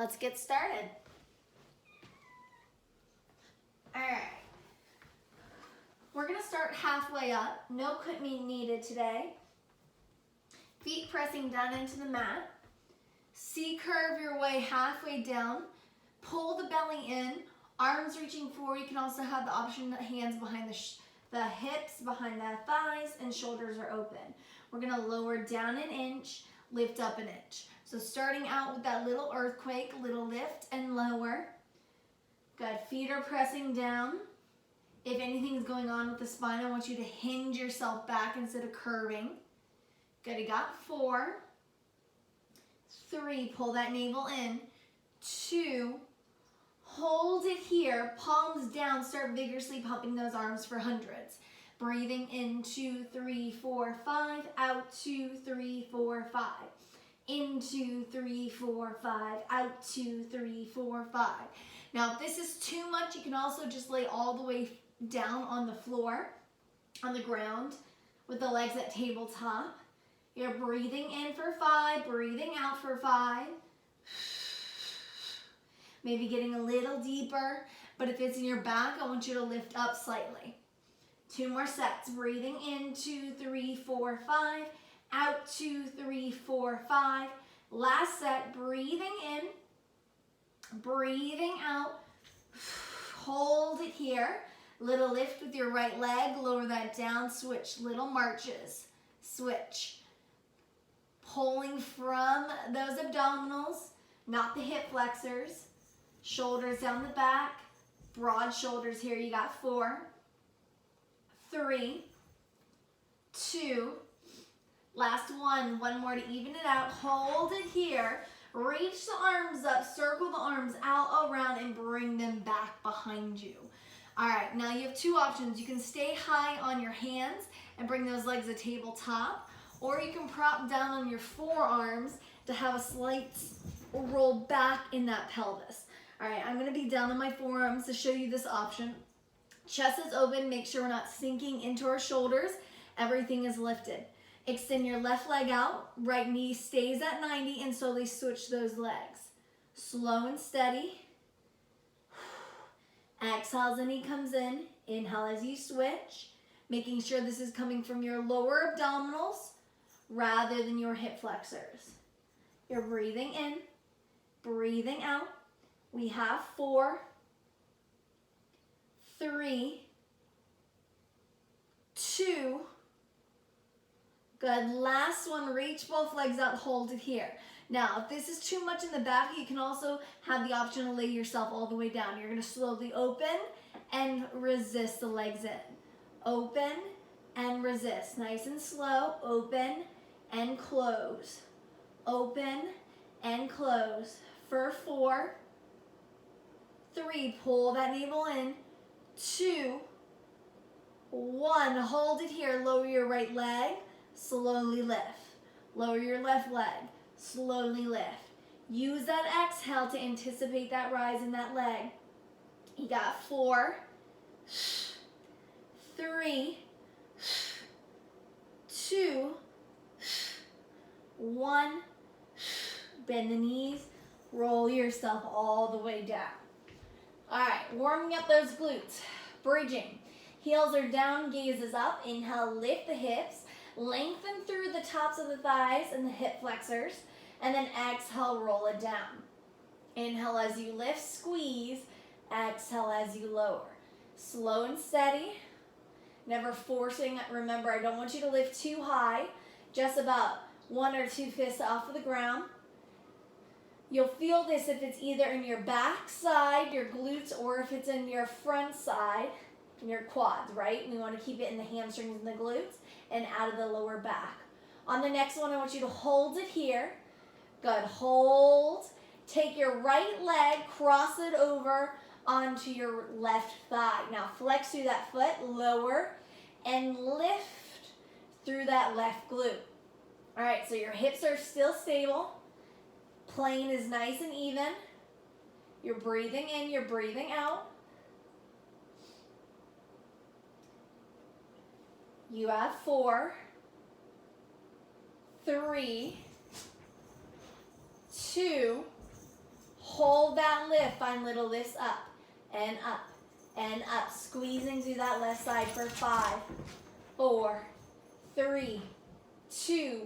Let's get started. All right. We're gonna start halfway up. No quit needed today. Feet pressing down into the mat. C-curve your way halfway down. Pull the belly in, arms reaching forward. You can also have the option of hands behind the hips, behind the thighs, and shoulders are open. We're gonna lower down an inch, lift up an inch. So starting out with that little earthquake, little lift and lower. Good, feet are pressing down. If anything's going on with the spine, I want you to hinge yourself back instead of curving. Good, you got 4, 3, pull that navel in, 2, hold it here, palms down, start vigorously pumping those arms for hundreds. Breathing in, 2, 3, 4, 5, out, 2, 3, 4, 5. In, 2, 3, 4, 5, out, 2, 3, 4, 5. Now if this is too much, you can also just lay all the way down on the floor, on the ground, with the legs at tabletop. You're breathing in for 5, breathing out for 5. Maybe getting a little deeper, but if it's in your back, I want you to lift up slightly. 2 more sets. Breathing in, 2, 3, 4, 5. Out, 2, 3, 4, 5. Last set, breathing in, breathing out. Hold it here. Little lift with your right leg, lower that down, switch, little marches. Switch. Pulling from those abdominals, not the hip flexors. Shoulders down the back, broad shoulders here. You got 4, 3, 2, last one more to even it out. Hold it here. Reach the arms up, circle the arms out around and bring them back behind you. All right, now you have 2 options. You can stay high on your hands and bring those legs to tabletop, or you can prop down on your forearms to have a slight roll back in that pelvis. All right, I'm gonna be down on my forearms to show you this option. Chest is open, make sure we're not sinking into our shoulders. Everything is lifted. Extend your left leg out, right knee stays at 90 and slowly switch those legs. Slow and steady. Exhale as the knee comes in, inhale as you switch, making sure this is coming from your lower abdominals rather than your hip flexors. You're breathing in, breathing out. We have 4, 3, 2, good. Last one, reach both legs out, hold it here. Now, if this is too much in the back, you can also have the option to lay yourself all the way down. You're gonna slowly open and resist the legs in. Open and resist, nice and slow. Open and close. Open and close. For 4, 3, pull that navel in, 2, 1, hold it here, lower your right leg, slowly lift. Lower your left leg, slowly lift. Use that exhale to anticipate that rise in that leg. You got 4, 3, 2, 1, bend the knees, roll yourself all the way down. All right, warming up those glutes, bridging. Heels are down, gaze is up. Inhale, lift the hips, lengthen through the tops of the thighs and the hip flexors, and then exhale, roll it down. Inhale as you lift, squeeze. Exhale as you lower. Slow and steady, never forcing. Remember, I don't want you to lift too high, just about 1 or 2 fists off of the ground. You'll feel this if it's either in your back side, your glutes, or if it's in your front side, in your quads, right? We want to keep it in the hamstrings and the glutes and out of the lower back. On the next one, I want you to hold it here. Good, hold. Take your right leg, cross it over onto your left thigh. Now flex through that foot, lower, and lift through that left glute. All right, so your hips are still stable. Plane is nice and even. You're breathing in, you're breathing out. You have 4, 3, 2, Hold that lift. Find little lifts up and up and up. Squeezing through that left side for 5, 4, 3, 2,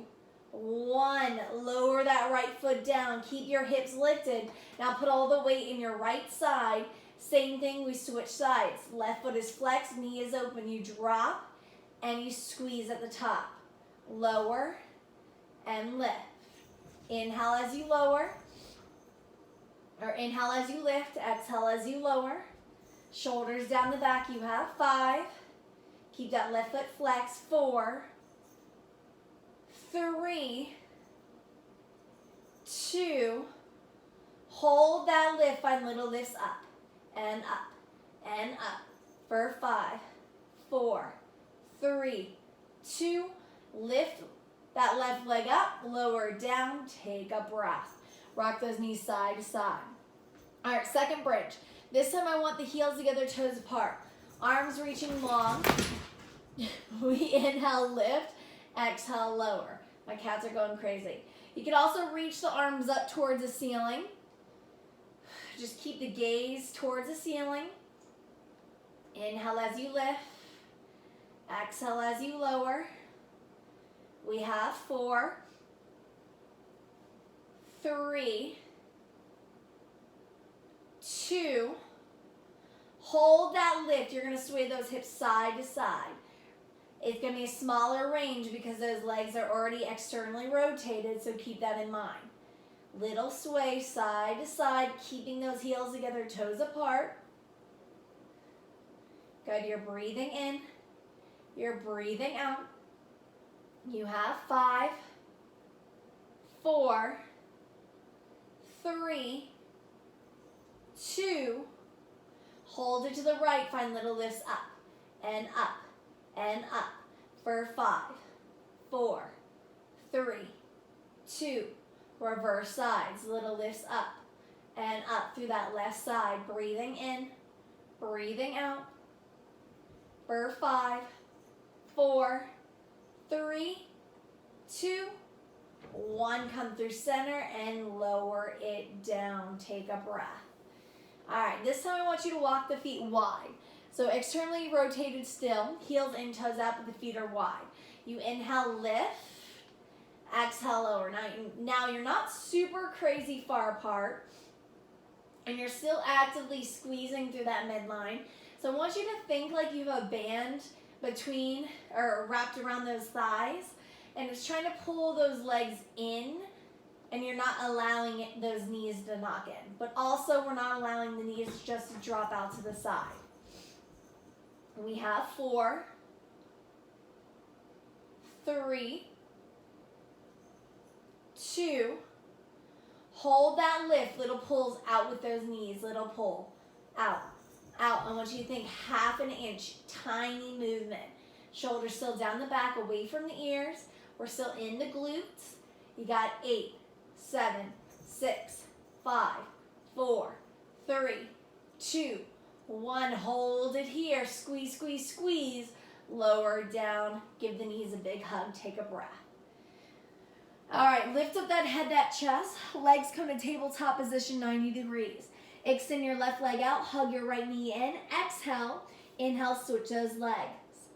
1. Lower that right foot down. Keep your hips lifted. Now put all the weight in your right side. Same thing, we switch sides. Left foot is flexed, knee is open. You drop and you squeeze at the top. Lower and lift. Inhale as you lower. Or inhale as you lift. Exhale as you lower. Shoulders down the back. You have 5. Keep that left foot flexed. 4, 3, 2. Hold that lift. Find little lifts up and up and up for 5, 4, 3, 2. Lift that left leg up, lower down, take a breath. Rock those knees side to side. All right, second bridge. This time I want the heels together, toes apart. Arms reaching long. We inhale, lift. Exhale, lower. My cats are going crazy. You can also reach the arms up towards the ceiling. Just keep the gaze towards the ceiling. Inhale as you lift. Exhale as you lower. We have 4, 3, 2. Hold that lift. You're going to sway those hips side to side. It's going to be a smaller range because those legs are already externally rotated, so keep that in mind. Little sway side to side, keeping those heels together, toes apart. Good, you're breathing in. You're breathing out. You have 5, 4, 3, 2. Hold it to the right. Find little lifts up and up and up for 5, 4, 3, 2. Reverse sides. Little lifts up and up through that left side. Breathing in, breathing out for 5, 4, 3, 2, 1. Come through center and lower it down. Take a breath. All right, this time I want you to walk the feet wide. So externally rotated still, heels in, toes out, but the feet are wide. You inhale, lift. Exhale, lower. Now you're not super crazy far apart, and you're still actively squeezing through that midline. So I want you to think like you have a band between or wrapped around those thighs, and it's trying to pull those legs in, and you're not allowing those knees to knock in. But also we're not allowing the knees just to drop out to the side. We have 4, 3, 2. Hold that lift. Little pulls out with those knees. Little pull. Out. Out. I want you to think half an inch. Tiny movement. Shoulders still down the back, away from the ears. We're still in the glutes. You got 8, 7, 6, 5, 4, 3, 2, 1. Hold it here. Squeeze, squeeze, squeeze. Lower down. Give the knees a big hug. Take a breath. All right, lift up that head, that chest. Legs come to tabletop position, 90 degrees. Extend your left leg out. Hug your right knee in. Exhale. Inhale, switch those legs.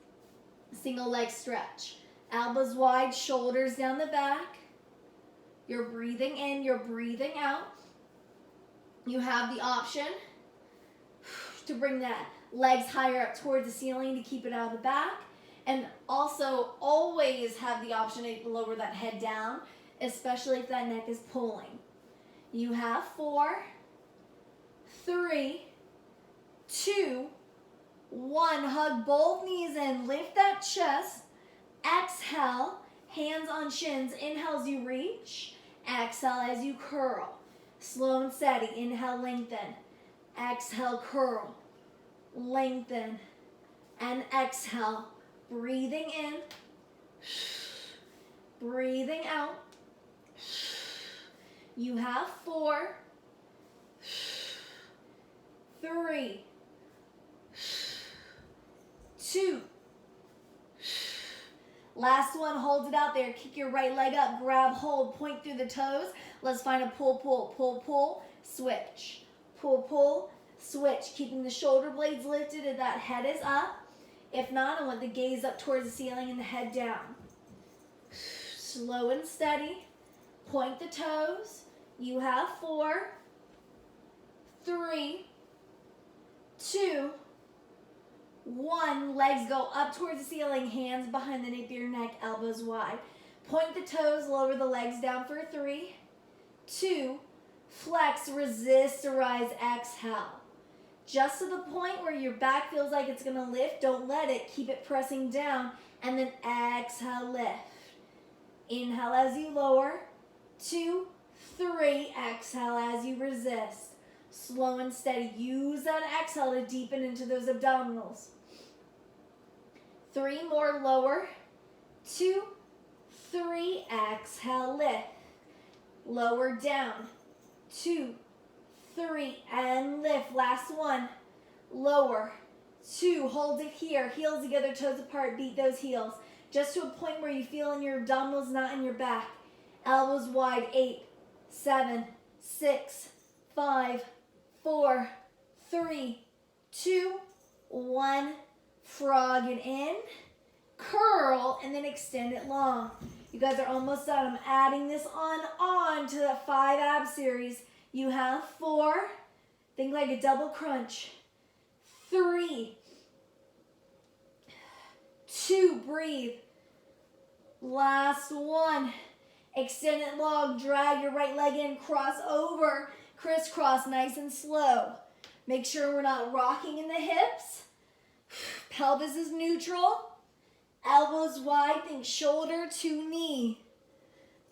Single leg stretch. Elbows wide, shoulders down the back. You're breathing in, you're breathing out. You have the option to bring that legs higher up towards the ceiling to keep it out of the back. And also always have the option to lower that head down, especially if that neck is pulling. You have 4, 3, 2, 1. Hug both knees in. Lift that chest. Exhale. Hands on shins. Inhale as you reach. Exhale as you curl. Slow and steady. Inhale, lengthen. Exhale, curl. Lengthen. And exhale. Breathing in. Breathing out. You have 4, 3, 2. Last one, hold it out there. Kick your right leg up, grab hold, point through the toes. Let's find a pull, pull, pull, pull, switch. Pull, pull, switch. Keeping the shoulder blades lifted and that head is up. If not, I want the gaze up towards the ceiling and the head down. Slow and steady. Point the toes. You have 4, 3, 2, 1. Legs go up towards the ceiling, hands behind the nape of your neck, elbows wide. Point the toes, lower the legs down for 3, 2, flex, resist, arise, exhale. Just to the point where your back feels like it's gonna lift, don't let it, keep it pressing down, and then exhale, lift. Inhale as you lower, 2, 3, exhale as you resist. Slow and steady, use that exhale to deepen into those abdominals. 3 more, lower, 2, 3, exhale, lift. Lower down, 2, 3, and lift. Last one, lower, 2, hold it here. Heels together, toes apart, beat those heels. Just to a point where you feel in your abdominals, not in your back. Elbows wide, 8, 7, 6, 5, 4, 3, 2, 1. Frog it in, curl, and then extend it long. You guys are almost done. I'm adding this on to the 5 ab series. You have 4. Think like a double crunch. 3, 2, breathe. Last one. Extend it long. Drag your right leg in. Cross over. Crisscross, nice and slow. Make sure we're not rocking in the hips. Pelvis is neutral. Elbows wide. Think shoulder to knee.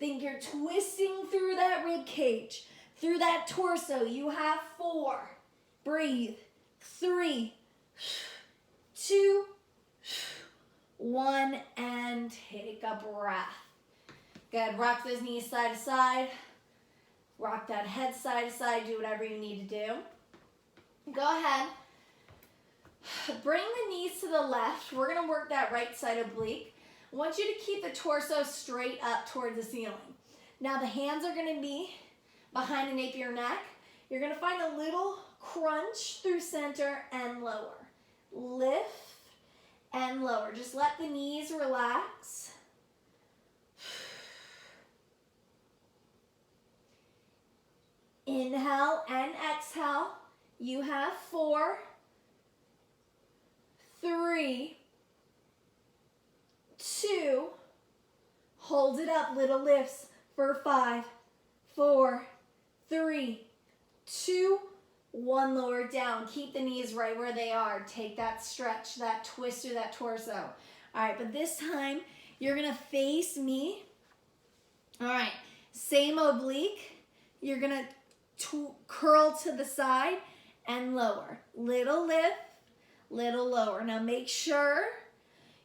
Think you're twisting through that rib cage, through that torso. You have 4. Breathe. 3, 2, 1, and take a breath. Good. Rock those knees side to side. Rock that head side to side. Do whatever you need to do. Go ahead. Bring the knees to the left. We're going to work that right side oblique. I want you to keep the torso straight up towards the ceiling. Now the hands are going to be behind the nape of your neck. You're going to find a little crunch through center and lower. Lift and lower. Just let the knees relax. Inhale and exhale. You have 4, 3, 2, hold it up, little lifts for 5, 4, 3, 2, 1, lower down. Keep the knees right where they are. Take that stretch, that twist through that torso. All right, but this time you're gonna face me. All right, same oblique. You're gonna curl to the side and lower. Little lift, little lower. Now make sure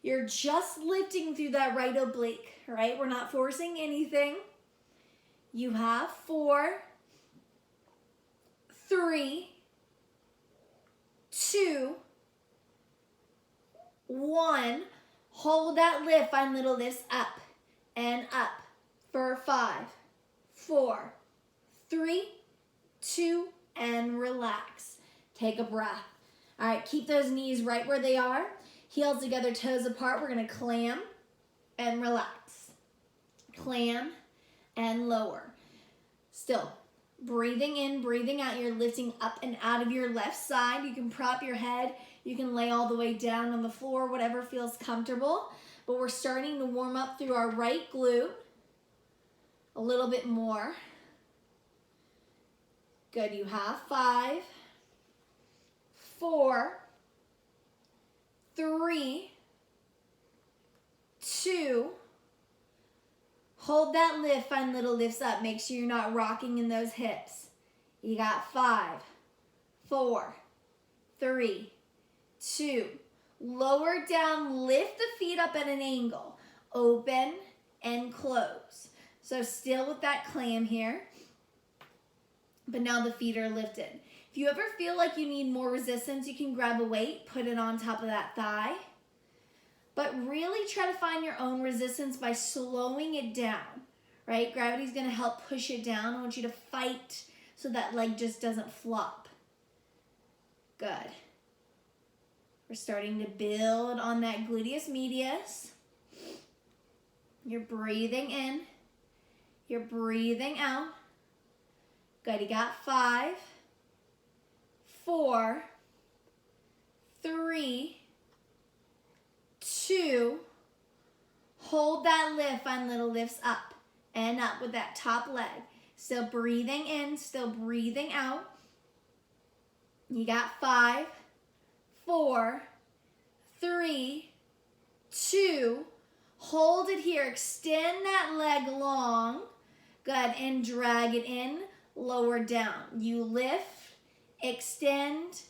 you're just lifting through that right oblique, right? We're not forcing anything. You have 4, 3, 2, 1. Hold that lift. Find little lifts up and up for 5, 4, 3, 2, and relax. Take a breath. All right, keep those knees right where they are. Heels together, toes apart. We're going to clam and relax. Clam and lower. Still, breathing in, breathing out. You're lifting up and out of your left side. You can prop your head. You can lay all the way down on the floor, whatever feels comfortable. But we're starting to warm up through our right glute a little bit more. Good. You have 5, 4, 3, 2. Hold that lift. Find little lifts up. Make sure you're not rocking in those hips. You got 5, 4, 3, 2. Lower down. Lift the feet up at an angle. Open and close. So still with that clam here. But now the feet are lifted. If you ever feel like you need more resistance, you can grab a weight, put it on top of that thigh. But really try to find your own resistance by slowing it down, right? Gravity's gonna help push it down. I want you to fight so that leg just doesn't flop. Good. We're starting to build on that gluteus medius. You're breathing in. You're breathing out. Good, you got 5, 4, 3, 2. Hold that lift, find little lifts up and up with that top leg. Still breathing in, still breathing out. You got 5, 4, 3, 2. Hold it here. Extend that leg long. Good. And drag it in. Lower down. You lift, extend,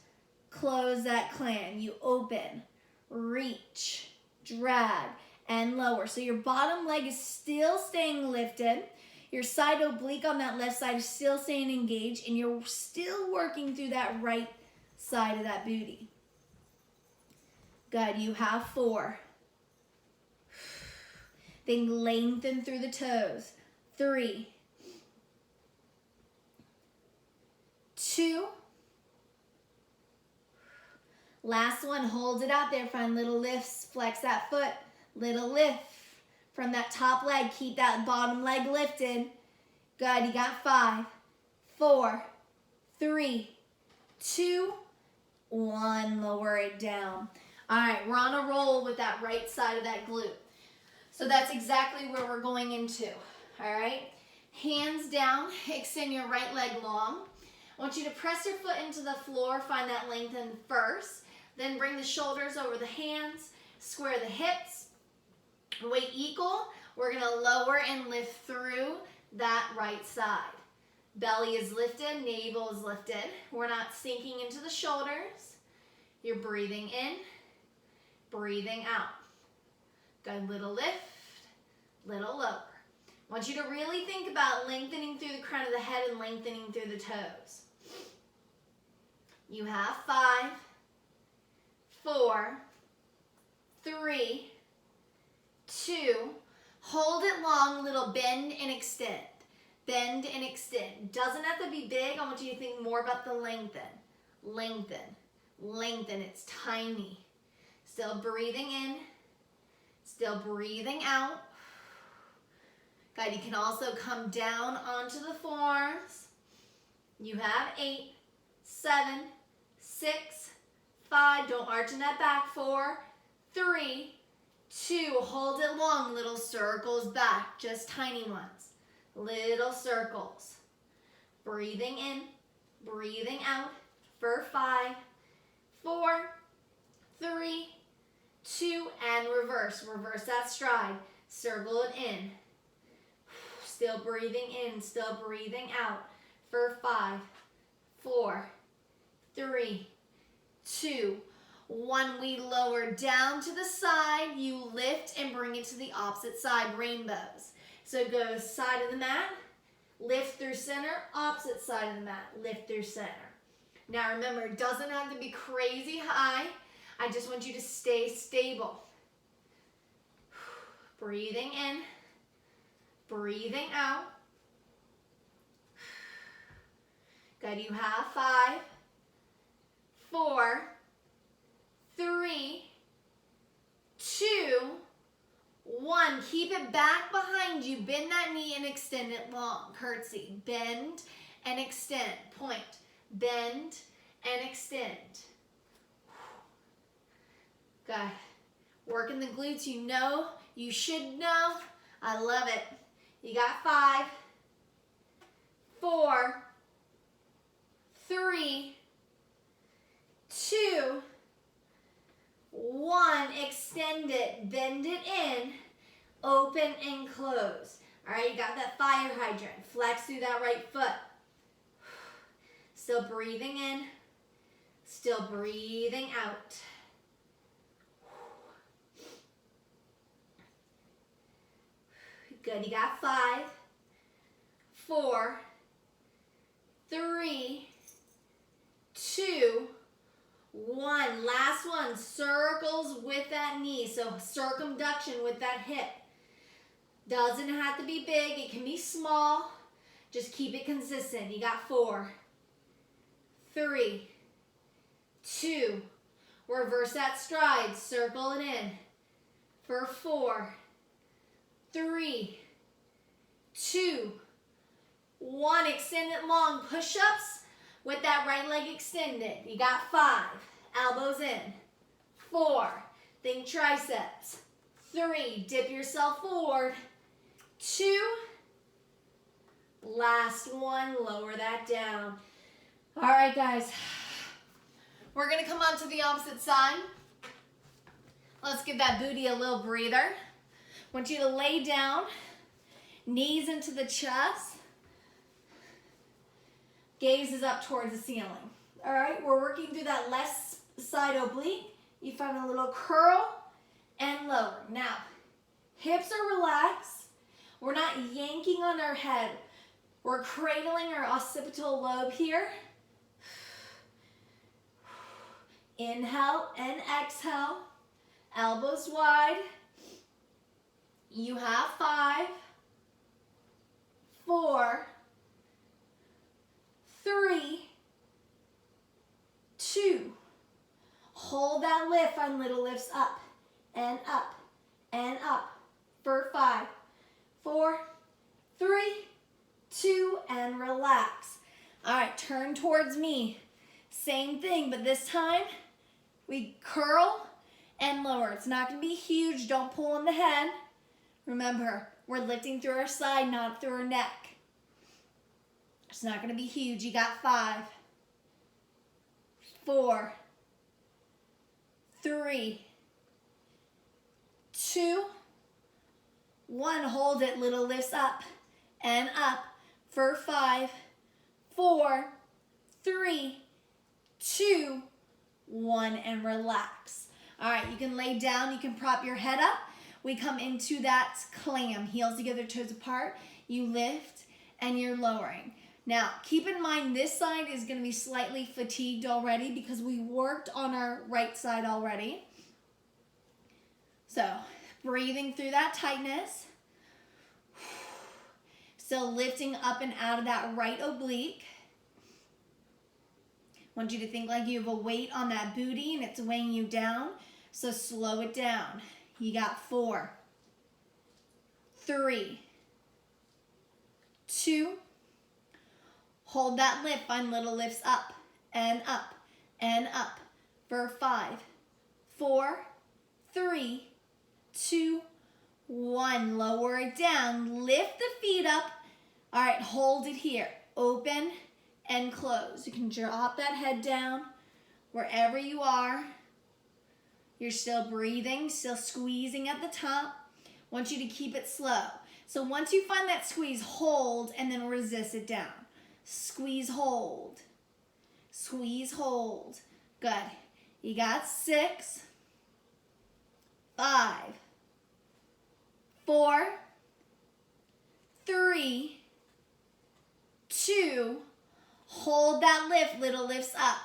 close that clam. You open, reach, drag, and lower. So your bottom leg is still staying lifted. Your side oblique on that left side is still staying engaged, and you're still working through that right side of that booty. Good. You have 4. Then lengthen through the toes. 3, 2. Last one, hold it out there. Find little lifts, flex that foot. Little lift from that top leg. Keep that bottom leg lifted. Good, you got 5, 4, 3, 2, 1. Lower it down. All right, we're on a roll with that right side of that glute. So that's exactly where we're going into, all right? Hands down, extend your right leg long. I want you to press your foot into the floor, find that lengthen first. Then bring the shoulders over the hands, square the hips. Weight equal, we're gonna lower and lift through that right side. Belly is lifted, navel is lifted. We're not sinking into the shoulders. You're breathing in, breathing out. Good, little lift, little lower. I want you to really think about lengthening through the crown of the head and lengthening through the toes. You have 5, 4, 3, 2. Hold it long, little bend and extend. Bend and extend. Doesn't have to be big. I want you to think more about the lengthen. Lengthen, lengthen. It's tiny. Still breathing in. Still breathing out. Good, you can also come down onto the forearms. You have 8, 7, 6, 5. Don't arch in that back. 4, 3, 2. Hold it long. Little circles back. Just tiny ones. Little circles. Breathing in. Breathing out. For 5, 4, 3, 2, and reverse. Reverse that stride. Circle it in. Still breathing in, still breathing out. For 5, 4, 3, 2, 1. We lower down to the side. You lift and bring it to the opposite side, rainbows. So go side of the mat, lift through center, opposite side of the mat, lift through center. Now remember, it doesn't have to be crazy high. I just want you to stay stable. Breathing in, breathing out. Good, you have 5, 4, 3, 2, 1. Keep it back behind you. Bend that knee and extend it long. Curtsy. Bend and extend. Point. Bend and extend. Good. Working the glutes. You know, you should know. I love it. You got 5, 4, 3, 2, 1. Extend it, bend it in, open and close. All right, you got that fire hydrant. Flex through that right foot. Still breathing in, still breathing out. Good, you got 5, 4, 3, 2, 1. Last one, circles with that knee. So circumduction with that hip. Doesn't have to be big. It can be small. Just keep it consistent. You got 4, 3, 2. Reverse that stride. Circle it in. For 4, 3, 2, 1. Extend it long. Push-ups with that right leg extended. You got 5. Elbows in. 4. Think triceps. 3. Dip yourself forward. 2. Last one. Lower that down. All right, guys. We're going to come on to the opposite side. Let's give that booty a little breather. I want you to lay down. Knees into the chest. Gaze is up towards the ceiling. All right, we're working through that left side oblique. You find a little curl and lower. Now, hips are relaxed. We're not yanking on our head. We're cradling our occipital lobe here. Inhale and exhale. Elbows wide. You have 5, 4, 3, 2. Hold that lift. Find little lifts up and up and up for 5, 4, 3, 2, and relax. All right, turn towards me. Same thing, but this time we curl and lower. It's not going to be huge. Don't pull on the head. Remember, we're lifting through our side, not through our neck. It's not going to be huge. You got 5, 4, 3, 2, 1. Hold it. Little lifts up and up for 5, 4, 3, 2, 1, and relax. All right, you can lay down. You can prop your head up. We come into that clam. Heels together, toes apart. You lift and you're lowering. Now, keep in mind this side is going to be slightly fatigued already because we worked on our right side already. So, breathing through that tightness. Still lifting up and out of that right oblique. I want you to think like you have a weight on that booty and it's weighing you down. So slow it down. You got 4, 3, 2. Hold that lift. Find little lifts up and up and up for 5, 4, 3, 2, 1. Lower it down. Lift the feet up. All right, hold it here. Open and close. You can drop that head down wherever you are. You're still breathing, still squeezing at the top. I want you to keep it slow. So once you find that squeeze, hold and then resist it down. Squeeze, hold. Squeeze, hold. Good. You got 6, 5, 4, 3, 2. Hold that lift. Little lifts up.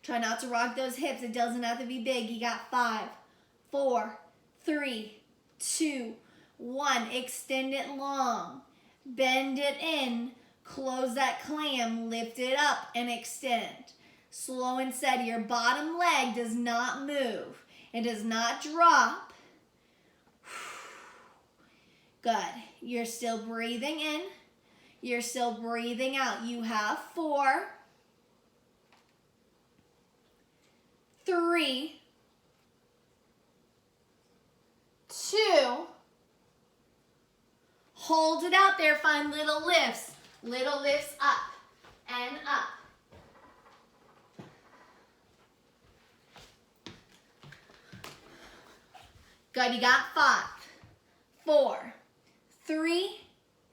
Try not to rock those hips. It doesn't have to be big. You got 5, 4, 3, 2, 1. Extend it long. Bend it in. Close that clam. Lift it up and extend. Slow and steady. Your bottom leg does not move. It does not drop. Good. You're still breathing in. You're still breathing out. You have 4, 3, 2. Hold it out there. Find little lifts. Little lifts up and up. Good. You got 5, 4, 3,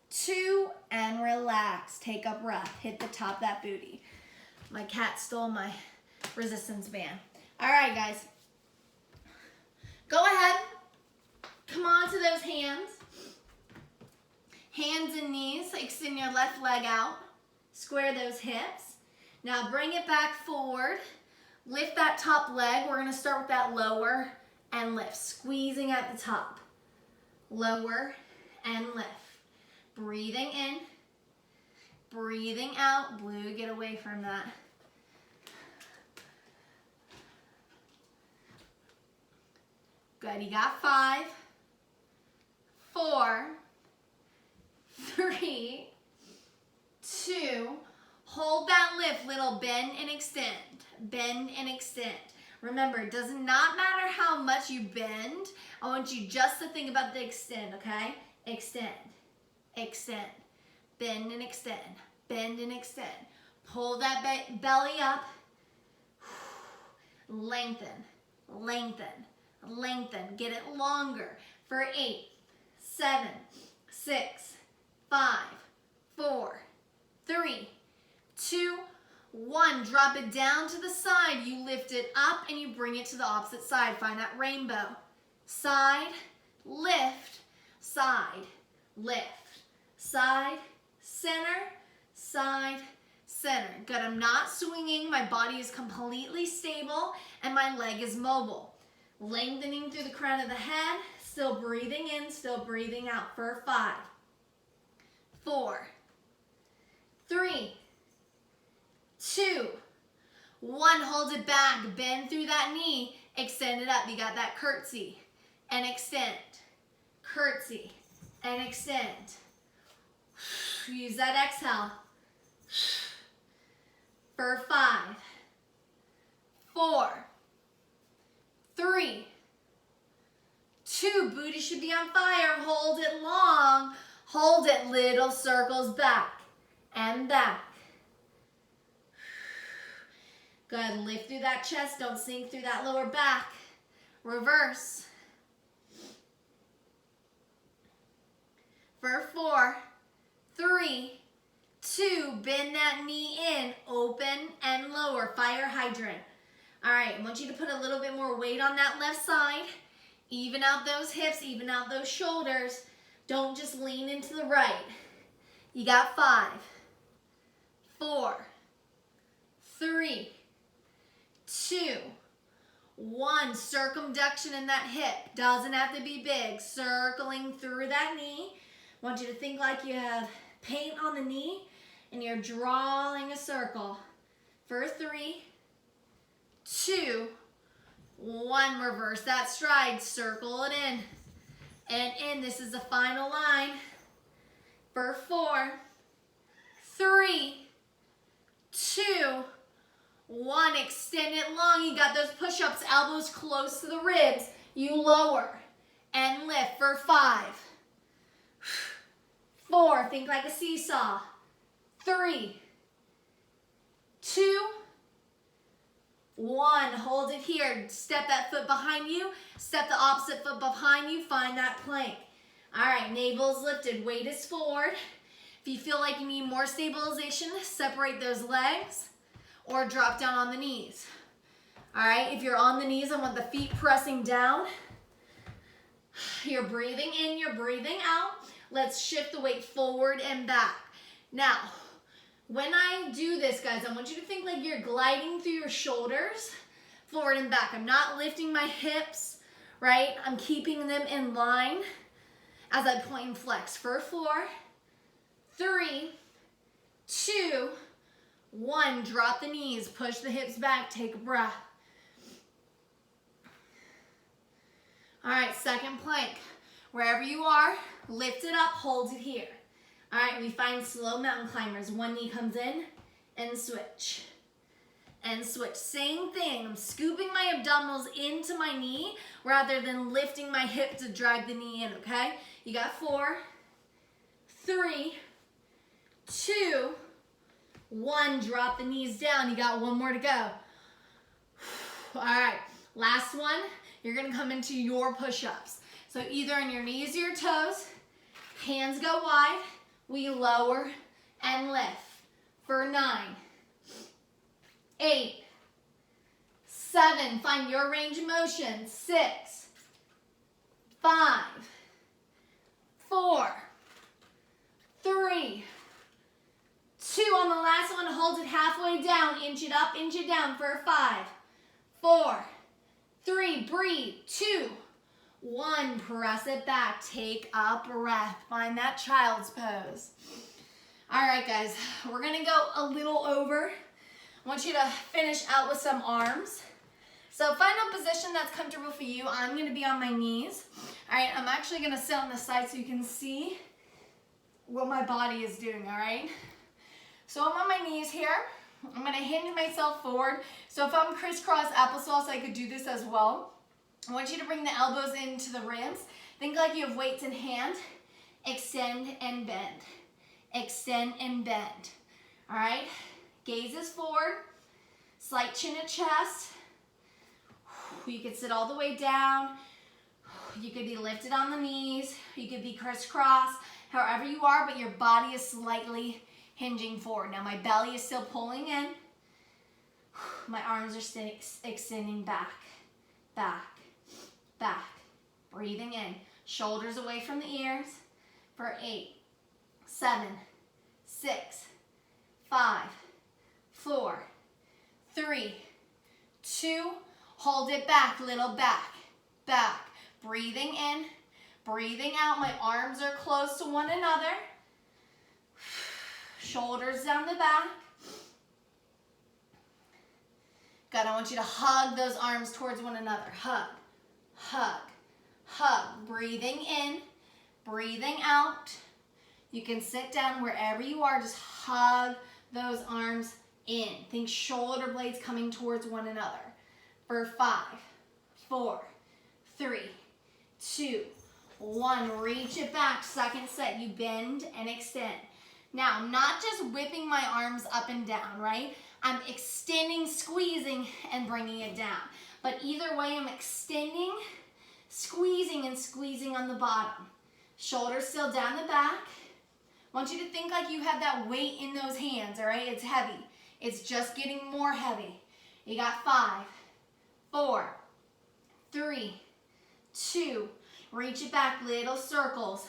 2, and relax. Take a breath. Hit the top of that booty. My cat stole my resistance band. All right, guys. Go ahead. Come on to those hands. Hands and knees. Extend your left leg out. Square those hips. Now bring it back forward. Lift that top leg. We're going to start with that lower and lift. Squeezing at the top. Lower and lift. Breathing in, breathing out. Blue, get away from that. Good, you got 5, 4, 3, 2, hold that lift, little bend and extend, bend and extend. Remember, it does not matter how much you bend. I want you just to think about the extend, okay? Extend, extend, bend and extend, bend and extend. Pull that belly up, lengthen, lengthen, lengthen. Get it longer for 8, 7, 6, 5, 4, 3, 2, 1. Drop it down to the side. You lift it up and you bring it to the opposite side. Find that rainbow. Side, lift, side, lift, side, center, side, center. Good. I'm not swinging. My body is completely stable and my leg is mobile. Lengthening through the crown of the head. Still breathing in, still breathing out for 5, 4, 3, 2, 1. Hold it back. Bend through that knee. Extend it up. You got that curtsy and extend. Curtsy and extend. Use that exhale. For 5, 4, 3, 2. Booty should be on fire. Hold it long. Hold it. Little circles back and back. Good. Lift through that chest. Don't sink through that lower back. Reverse. For 4, 3, 2. Bend that knee in. Open and lower. Fire hydrant. All right. I want you to put a little bit more weight on that left side. Even out those hips. Even out those shoulders. Don't just lean into the right. You got 5, 4, 3, 2, 1. Circumduction in that hip. Doesn't have to be big. Circling through that knee. I want you to think like you have paint on the knee and you're drawing a circle. For 3, 2, 1. Reverse that stride. Circle it in and in. This is the final line. For 4, 3, 2, 1. Extend it long. You got those push-ups. Elbows close to the ribs. You lower and lift for 5, 4. Think like a seesaw. 3, 2, 1. Hold it here. Step that foot behind you. Step the opposite foot behind you. Find that plank. All right, navel's lifted. Weight is forward. If you feel like you need more stabilization, separate those legs or drop down on the knees. All right, if you're on the knees, I want the feet pressing down. You're breathing in, you're breathing out. Let's shift the weight forward and back. Now, when I do this, guys, I want you to think like you're gliding through your shoulders, forward and back. I'm not lifting my hips, right? I'm keeping them in line as I point and flex. For 4, 3, 2, 1. Drop the knees, push the hips back, take a breath. All right, second plank. Wherever you are, lift it up, hold it here. All right, we find slow mountain climbers. One knee comes in and switch. And switch. Same thing. I'm scooping my abdominals into my knee rather than lifting my hip to drag the knee in, okay? You got 4, 3, 2, 1. Drop the knees down. You got 1 more to go. All right, last one. You're going to come into your push-ups. So either on your knees or your toes, hands go wide. We lower and lift for 9, 8, 7. Find your range of motion. 6, 5, 4, 3, 2. On the last one, hold it halfway down. Inch it up, inch it down for 5, 4, 3. Breathe. 2, 1. Press it back. Take a breath. Find that child's pose. All right, guys, we're gonna go a little over. I want you to finish out with some arms. So find a position that's comfortable for you. I'm gonna be on my knees. All right, I'm actually gonna sit on the side so you can see what my body is doing, all right? So I'm on my knees here. I'm gonna hinge myself forward. So if I'm crisscross applesauce, I could do this as well. I want you to bring the elbows into the ribs. Think like you have weights in hand. Extend and bend. Extend and bend. All right, gazes forward. Slight chin to chest. You could sit all the way down. You could be lifted on the knees. You could be crisscross, however you are, but your body is slightly hinging forward. Now my belly is still pulling in. My arms are extending back, back, back. Breathing in. Shoulders away from the ears for 8, 7, 6, 5, 4, 3, 2, hold it back, little back, back. Breathing in, breathing out. My arms are close to one another. Shoulders down the back. Good, I want you to hug those arms towards one another. Hug, hug, hug. Breathing in, breathing out. You can sit down wherever you are. Just hug those arms in. Think shoulder blades coming towards one another. For 5, 4, 3, 2, 1. Reach it back. Second set. You bend and extend. Now, I'm not just whipping my arms up and down, right? I'm extending, squeezing, and bringing it down. But either way, I'm extending, squeezing, and squeezing on the bottom. Shoulders still down the back. I want you to think like you have that weight in those hands, all right? It's heavy. It's just getting more heavy. You got 5, 4, 3, 2. Reach it back, little circles.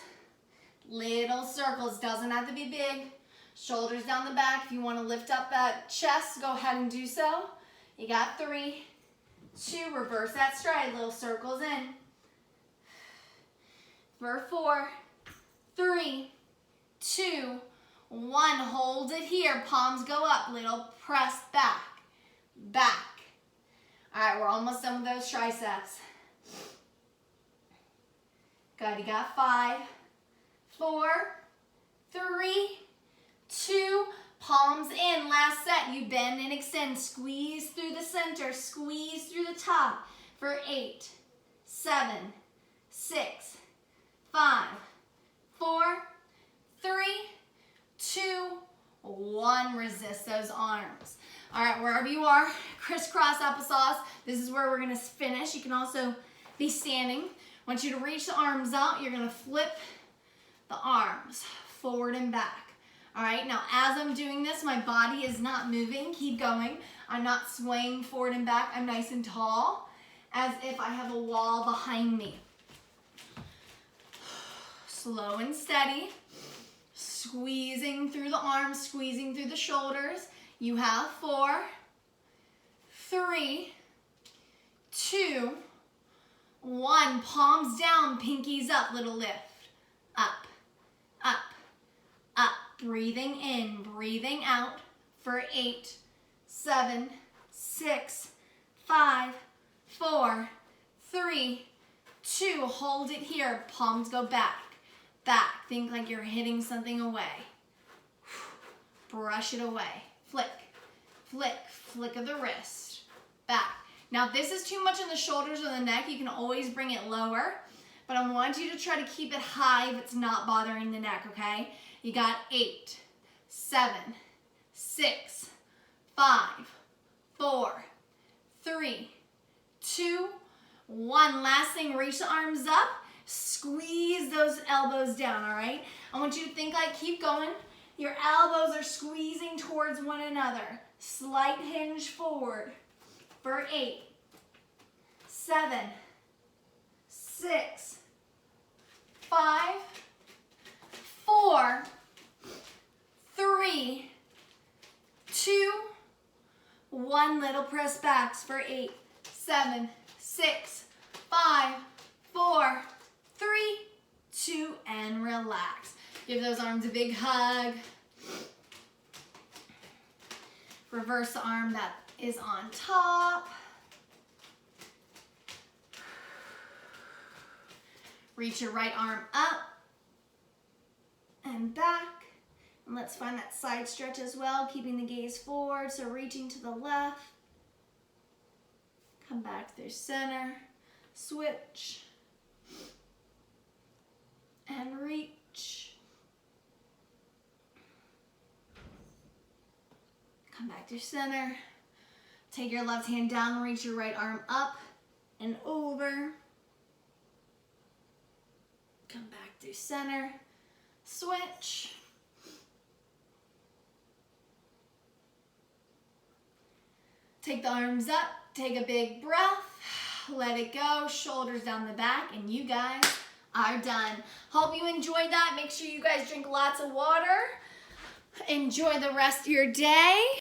Little circles, doesn't have to be big. Shoulders down the back. If you want to lift up that chest, go ahead and do so. You got 3, 2, reverse that stride, little circles in. For 4, 3, 2, 1. Hold it here, palms go up, little press back, back. All right, we're almost done with those triceps. Good, you got 5, 4, 3, 2, palms in. Last set, you bend and extend. Squeeze through the center, squeeze through the top for 8, 7, 6, 5, 4, 3, 2, 1. Resist those arms. All right, wherever you are, crisscross applesauce. This is where we're gonna finish. You can also be standing. I want you to reach the arms out. You're gonna flip the arms forward and back. All right, now as I'm doing this, my body is not moving. Keep going. I'm not swaying forward and back. I'm nice and tall, as if I have a wall behind me. Slow and steady. Squeezing through the arms, squeezing through the shoulders. You have 4, 3, 2, 1. Palms down, pinkies up, little lift. Up, up, up. Breathing in, breathing out for 8, 7, 6, 5, 4, 3, 2. Hold it here. Palms go back, back. Think like you're hitting something away. Brush it away. Flick, flick, flick of the wrist. Back. Now, if this is too much in the shoulders or the neck, you can always bring it lower. But I want you to try to keep it high if it's not bothering the neck, okay? You got 8, 7, 6, 5, 4, 3, 2, 1. Last thing, reach the arms up. Squeeze those elbows down, all right? I want you to think like, keep going. Your elbows are squeezing towards one another. Slight hinge forward for 8, 7, 6, 5, 4, 3, 2, 1. Little press backs for 8, 7, 6, 5, 4, 3, 2, and relax. Give those arms a big hug. Reverse the arm that is on top. Reach your right arm up and back. And let's find that side stretch as well, keeping the gaze forward, so reaching to the left. Come back through center, switch, and reach. Come back to center. Take your left hand down, reach your right arm up and over. Come back through center, switch. Take the arms up, take a big breath, let it go, shoulders down the back, and you guys are done. Hope you enjoyed that. Make sure you guys drink lots of water. Enjoy the rest of your day.